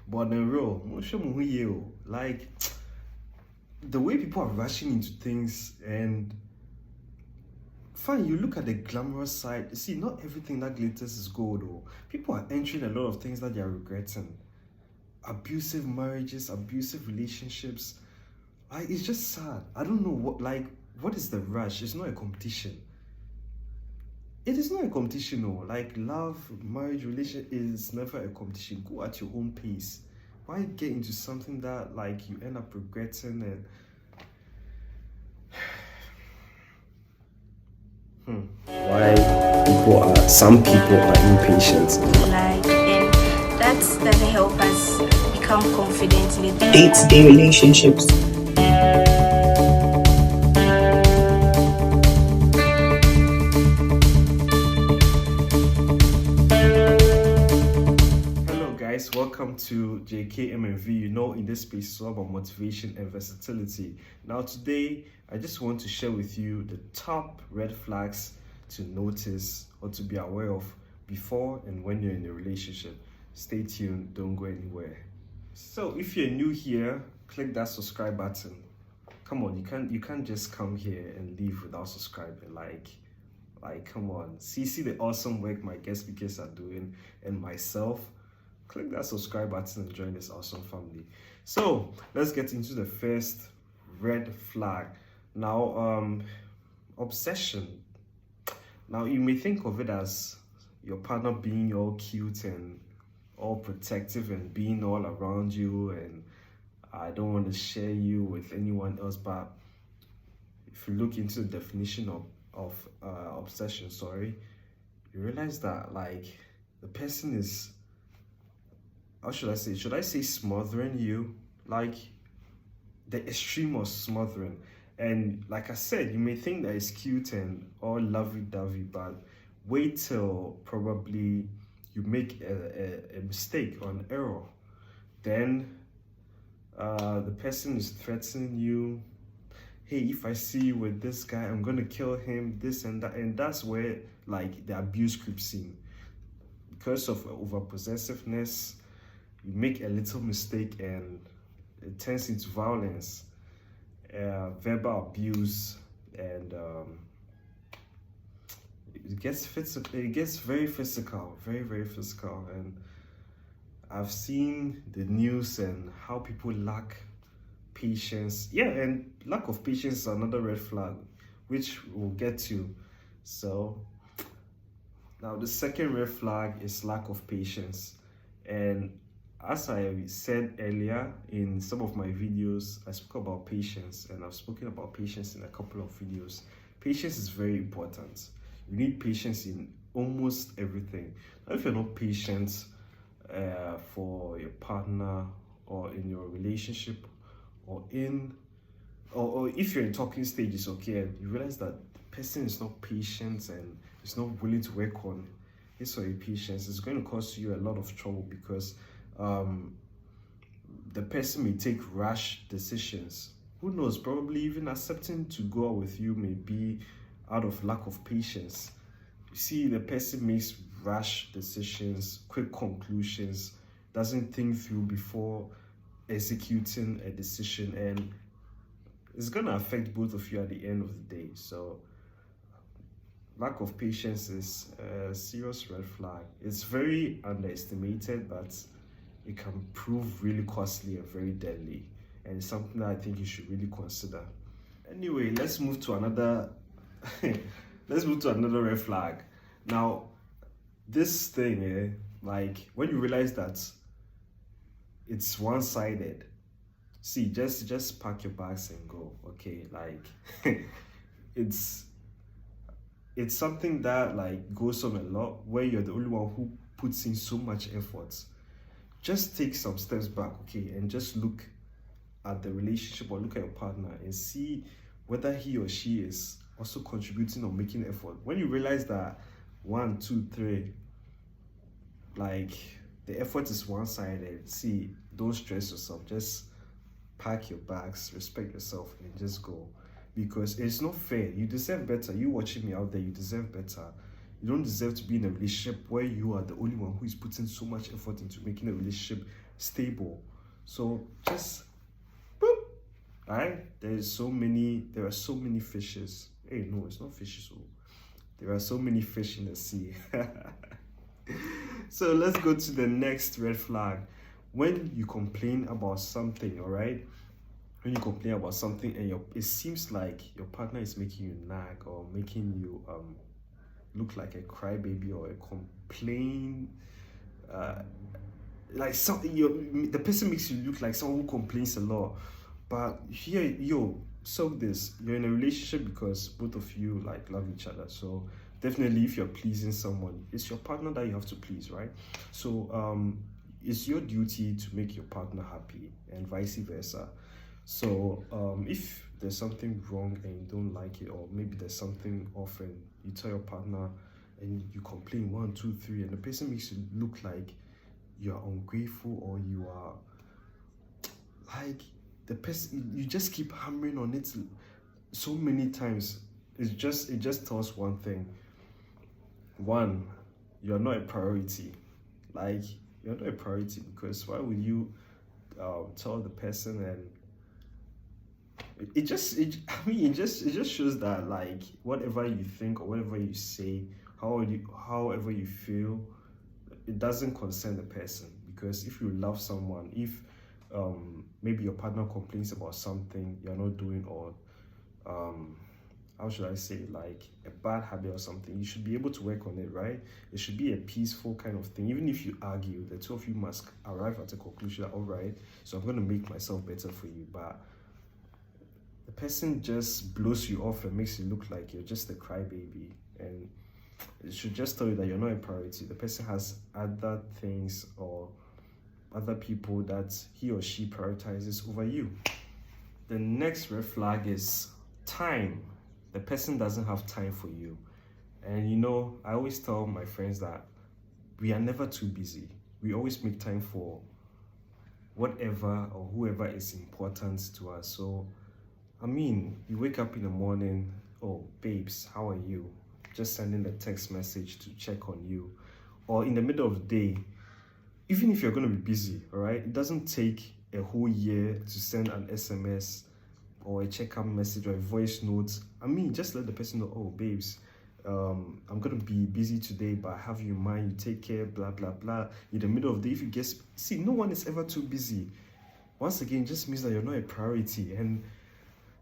But in real, like the way people are rushing into things and fine, you look at the glamorous side. See, not everything that glitters is gold. Though people are entering a lot of things that they are regretting. Abusive marriages, abusive relationships. It's just sad. I don't know what is the rush? It's not a competition. It is not a competition, no. Like love, marriage, relation is never a competition. Go at your own pace. Why get into something that like you end up regretting and why some people are impatient. Like, and that doesn't help us become confident in the day-to-day relationships. Hello guys, welcome to JKMMV. You know, in this space it's all about motivation and versatility. Now today I just want to share with you the top red flags to notice or to be aware of before and when you're in a relationship. Stay tuned, don't go anywhere. So if you're new here, click that subscribe button. Come on, you can't just come here and leave without subscribing. Like come on. See the awesome work my guest speakers are doing and myself. Click that subscribe button and join this awesome family. So let's get into the first red flag. Now, obsession. Now you may think of it as your partner being all cute and all protective and being all around you, and I don't want to share you with anyone else. But if you look into the definition of obsession, you realize that like the person is, how should I say smothering you, like the extreme of smothering. And like I said, you may think that it's cute and all lovey-dovey, but wait till probably you make a mistake or an error. Then the person is threatening you. Hey, if I see you with this guy, I'm gonna kill him, this and that. And that's where like the abuse creeps in. Because of over possessiveness, you make a little mistake and it turns into violence, verbal abuse, and it gets very physical, very physical. And I've seen the news and how people lack patience. Yeah, and lack of patience is another red flag, which we'll get to. So now the second red flag is lack of patience. And as I said earlier in some of my videos, I spoke about patience, and I've spoken about patience in a couple of videos. Patience is very important. You need patience in almost everything. Now, if you're not patient for your partner or in your relationship or if you're in talking stages, okay, and you realize that the person is not patient and is not willing to work on his or her patience, it's going to cause you a lot of trouble, because the person may take rash decisions. Who knows, probably even accepting to go out with you may be out of lack of patience. You see, the person makes rash decisions, quick conclusions, doesn't think through before executing a decision, and it's gonna affect both of you at the end of the day. So lack of patience is a serious red flag. It's very underestimated, but it can prove really costly and very deadly, and it's something that I think you should really consider. Anyway, let's move to another red flag. Now, this thing, like when you realize that it's one-sided, see, just pack your bags and go, okay? Like it's something that like goes on a lot, where you're the only one who puts in so much effort. Just take some steps back, okay, and just look at the relationship or look at your partner and see whether he or she is also contributing or making effort. When you realize that 1, 2, 3, like the effort is one-sided, see, don't stress yourself. Just pack your bags, respect yourself, and just go. Because it's not fair. You deserve better. You watching me out there, you deserve better. You don't deserve to be in a relationship where you are the only one who is putting so much effort into making a relationship stable. So just boop. All right, there are so many fishes. Hey, no, it's not fishes. Oh. There are so many fish in the sea. So let's go to the next red flag. When you complain about something, all right? When you complain about something and it seems like your partner is making you nag or making you look like a crybaby or a complain, like something, the person makes you look like someone who complains a lot. But here, so this, you're in a relationship because both of you like love each other. So definitely, if you're pleasing someone, it's your partner that you have to please, right? So it's your duty to make your partner happy and vice versa. So if there's something wrong and you don't like it, or maybe there's something off and you tell your partner and you complain 1, 2, 3, and the person makes you look like you are ungrateful or you are like the person, you just keep hammering on it so many times. It just tells one thing. One, you're not a priority. Like, you're not a priority, because why would you tell the person? And it just shows that, like, whatever you think or whatever you say, however you feel, it doesn't concern the person. Because if you love someone, if maybe your partner complains about something you're not doing, or how should I say, like a bad habit or something, you should be able to work on it, right? It should be a peaceful kind of thing. Even if you argue, the two of you must arrive at a conclusion that, all right, so I'm going to make myself better for you. But the person just blows you off and makes you look like you're just a crybaby, and it should just tell you that you're not a priority. The person has other things or other people that he or she prioritizes over you. The next red flag is time. The person doesn't have time for you. And I always tell my friends that we are never too busy. We always make time for whatever or whoever is important to us. So, you wake up in the morning, oh, babes, how are you? Just sending a text message to check on you. Or in the middle of the day, even if you're going to be busy, all right, it doesn't take a whole year to send an SMS or a check-up message or a voice note. Just let the person know, oh, babes, I'm going to be busy today, but I have you in mind, you take care, blah, blah, blah. In the middle of the day, if you get... See, no one is ever too busy. Once again, it just means that you're not a priority. And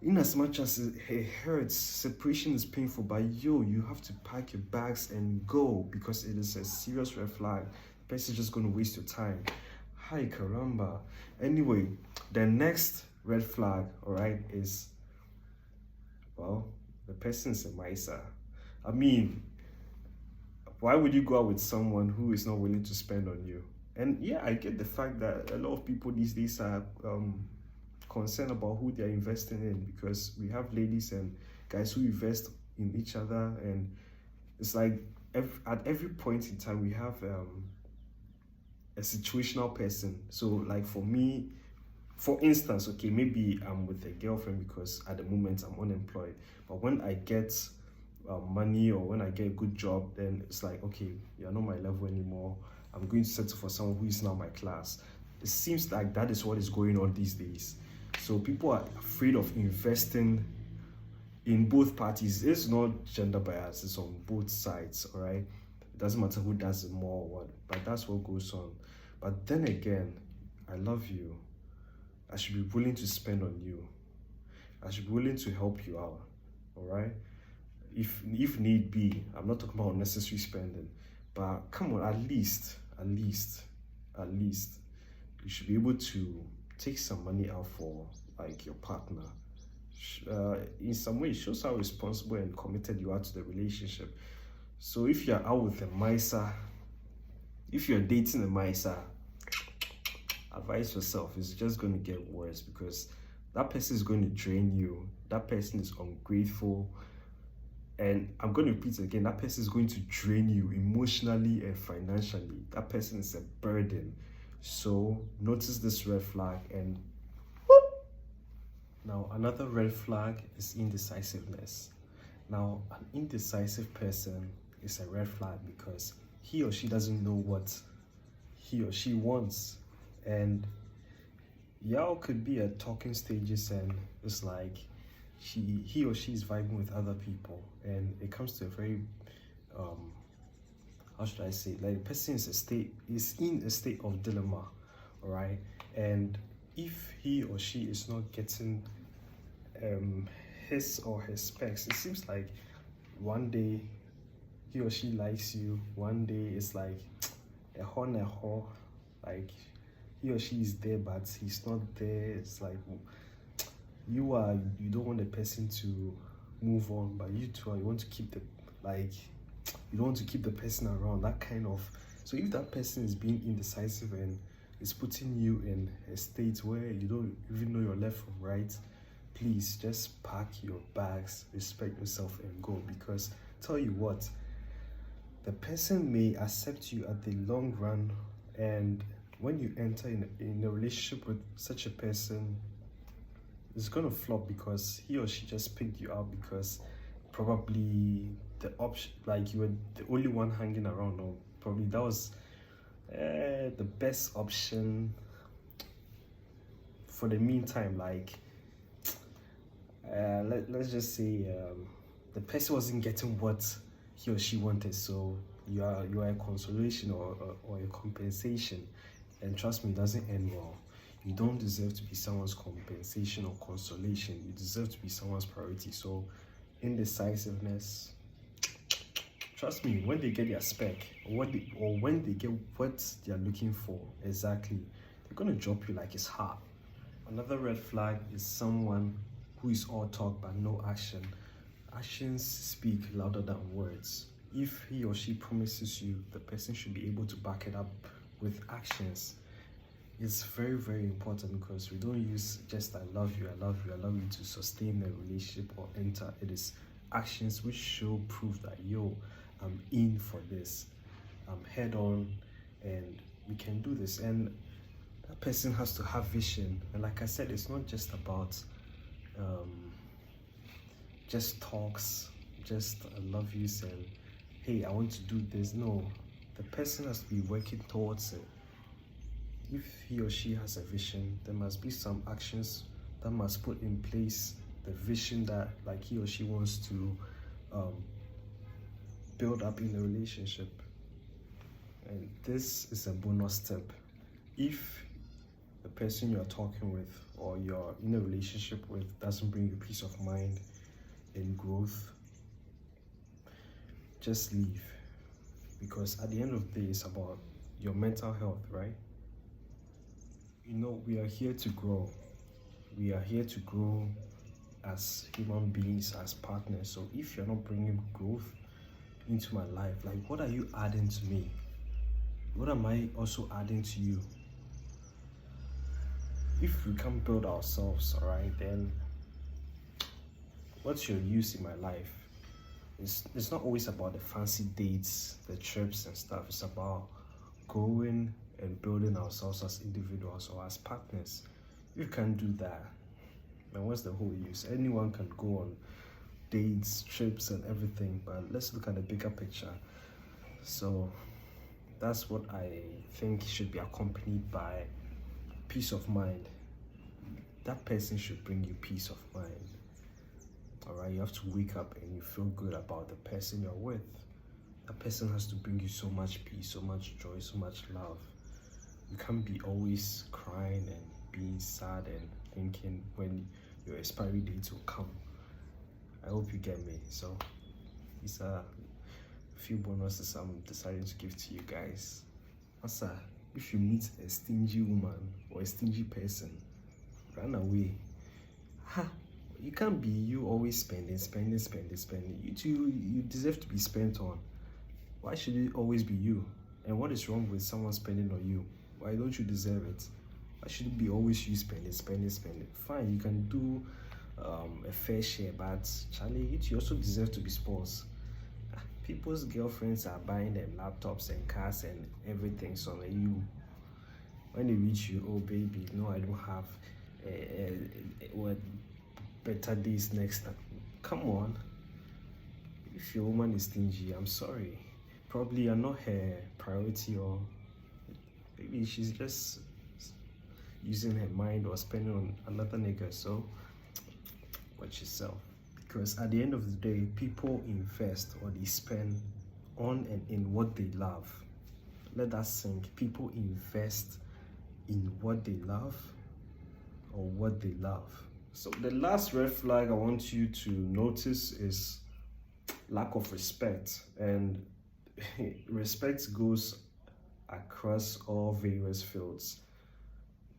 in as much as it hurts, separation is painful, but you have to pack your bags and go, because it is a serious red flag. The person is just going to waste your time. Hi, caramba. Anyway, the next red flag, all right, is, well, the person is a miser. Why would you go out with someone who is not willing to spend on you? And yeah, I get the fact that a lot of people these days are concerned about who they're investing in, because we have ladies and guys who invest in each other, and it's like at every point in time we have a situational person. So like for me, for instance, okay, maybe I'm with a girlfriend because at the moment I'm unemployed, but when I get money or when I get a good job, then it's like, okay, you're not my level anymore, I'm going to settle for someone who is now my class. It seems like that is what is going on these days. So people are afraid of investing in both parties. It's not gender bias, it's on both sides, all right? It doesn't matter who does it more or what, but that's what goes on. But then again, I love you. I should be willing to spend on you. I should be willing to help you out, all right? If need be, I'm not talking about unnecessary spending, but come on, at least, you should be able to take some money out for like your partner. In some way, it shows how responsible and committed you are to the relationship. So if you're out with a miser, if you're dating a miser, advise yourself. It's just going to get worse, because that person is going to drain you. That person is ungrateful. And I'm going to repeat it again, that person is going to drain you emotionally and financially. That person is a burden. So notice this red flag. And whoop. Now another red flag is indecisiveness. Now an indecisive person is a red flag because he or she doesn't know what he or she wants. and y'all could be at talking stages, and it's like he or she is vibing with other people, and it comes to a very how should I say, like the person is in a state of dilemma, all right? And if he or she is not getting his or her specs, it seems like one day he or she likes you, one day it's like a whole, like he or she is there but he's not there. It's like you don't want the person to move on, but you two you want to keep you don't want to keep the person around, that kind of. So if that person is being indecisive and is putting you in a state where you don't even know your left from right, please just pack your bags, respect yourself, and go. Because tell you what, the person may accept you at the long run, and when you enter in a relationship with such a person, it's gonna flop because he or she just picked you out because probably the option, like you were the only one hanging around, or probably that was the best option for the meantime. Like let's just say the person wasn't getting what he or she wanted, so you are a consolation or a compensation, and trust me, it doesn't end well. You don't deserve to be someone's compensation or consolation. You deserve to be someone's priority. So indecisiveness, trust me, when they get their spec, or when they get what they're looking for exactly, they're gonna drop you like it's hot. Another red flag is someone who is all talk but no action. Actions speak louder than words. If he or she promises you, the person should be able to back it up with actions. It's very, very important, because we don't use just I love you to sustain a relationship or enter. It is actions which show proof that I'm in for this, I'm head on, and we can do this. And that person has to have vision. And like I said, it's not just about just talks, just I love you and hey, I want to do this. No, the person has to be working towards it. If he or she has a vision, there must be some actions that must put in place the vision that like he or she wants to build up in the relationship. And this is a bonus step. If the person you're talking with or you're in a relationship with doesn't bring you peace of mind and growth, just leave. Because at the end of the day, it's about your mental health, right? You know, we are here to grow. We are here to grow as human beings, as partners. So if you're not bringing growth into my life, like what are you adding to me? What am I also adding to you? If we can't build ourselves, all right, then what's your use in my life? It's not always about the fancy dates, the trips and stuff. It's about growing and building ourselves as individuals or as partners. If you can't do that, then what's the whole use? Anyone can go on dates, trips and everything, but let's look at the bigger picture. So that's what I think should be accompanied by peace of mind. That person should bring you peace of mind. All right, you have to wake up and you feel good about the person you're with. That person has to bring you so much peace, so much joy, so much love. You can't be always crying and being sad and thinking when your expiry date will come. I hope you get me. So these are a few bonuses I'm deciding to give to you guys. Also, if you meet a stingy woman or a stingy person, run away. You can't be you always spending. You deserve to be spent on. Why should it always be you? And what is wrong with someone spending on you? Why don't you deserve it? Why should it be always you spending? Fine, you can do a fair share, but Charlie, you also deserve to be spoiled. People's girlfriends are buying them laptops and cars and everything, so you, when they reach you, oh baby, no, I don't have what better days next time. Come on. If your woman is stingy, I'm sorry. Probably you're not her priority, or maybe she's just using her mind or spending on another nigga. So watch yourself, because at the end of the day, people invest or they spend on and in what they love. Let that sink. People invest in what they love or what they love. So the last red flag I want you to notice is lack of respect. And respect goes across all various fields.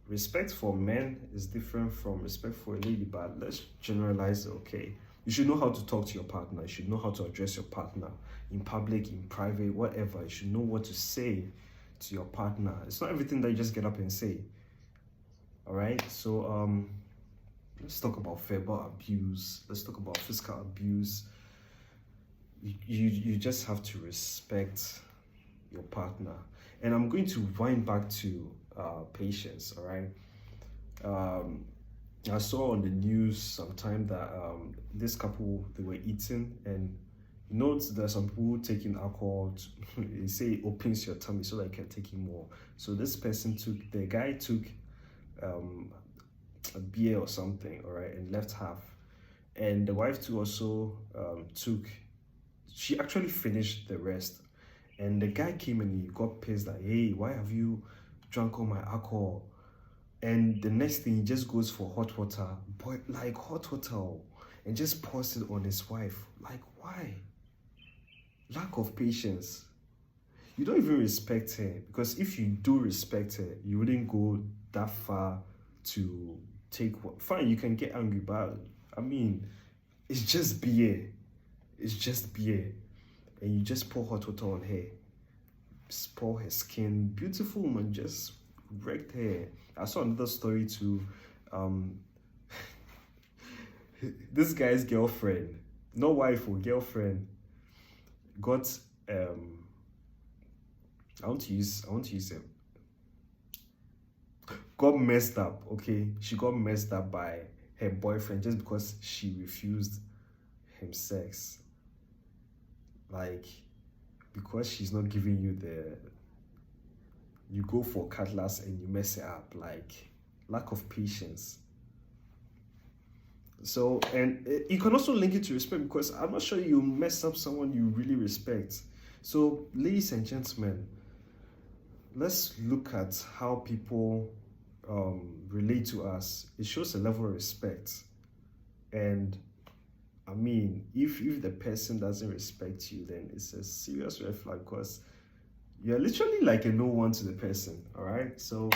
Respect for men is different from respect for a lady, but let's generalize it, okay? You should know how to talk to your partner. You should know how to address your partner in public, in private, whatever. You should know what to say to your partner. It's not everything that you just get up and say. All right? So let's talk about verbal abuse. Let's talk about physical abuse. You just have to respect your partner. And I'm going to wind back to patience, all right? I saw on the news sometime that this couple, they were eating, and you know there's some people taking alcohol they say it opens your tummy so that you can take in more. So this person the guy took a beer or something, all right, and left half. And the wife too also she actually finished the rest. And the guy came and he got pissed like, hey, why have you drunk all my alcohol? And the next thing, he just goes for hot water, like hot water, and just pours it on his wife. Like, why? Lack of patience. You don't even respect her, because if you do respect her, you wouldn't go that far to take what. Fine, you can get angry, but I mean, it's just beer. It's just beer. And you just pour hot water on her. Spoil her skin. Beautiful woman, just wrecked her. I saw another story too. This guy's girlfriend, no wife or girlfriend, got I want to use it. Got messed up, okay? She got messed up by her boyfriend just because she refused him sex. Like, because she's not giving you you go for cutlass and you mess it up. Like, lack of patience. So, and you can also link it to respect, because I'm not sure you mess up someone you really respect. So, ladies and gentlemen, let's look at how people relate to us. It shows a level of respect. And I mean, if the person doesn't respect you, then it's a serious red flag, because you're literally like a no one to the person, all right? So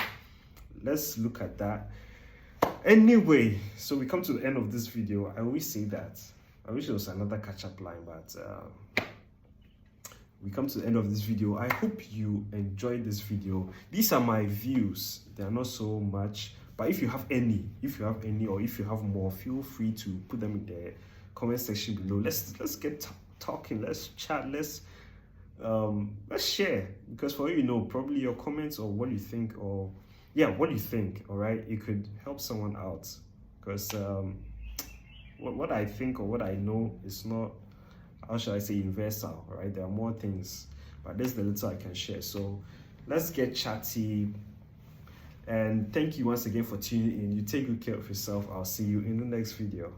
let's look at that. Anyway, so we come to the end of this video. I always say that. I wish there was another catch-up line, but we come to the end of this video. I hope you enjoyed this video. These are my views. They are not so much, but if you have any, or if you have more, feel free to put them in the comment section below. Let's get talking. Let's chat. Let's share, because for you know, probably your comments or what you think, or what you think, all right, it could help someone out, because what I think or what I know is not, how should I say, universal, all right? There are more things, but this is the little I can share. So let's get chatty, and thank you once again for tuning in. You take good care of yourself. I'll see you in the next video.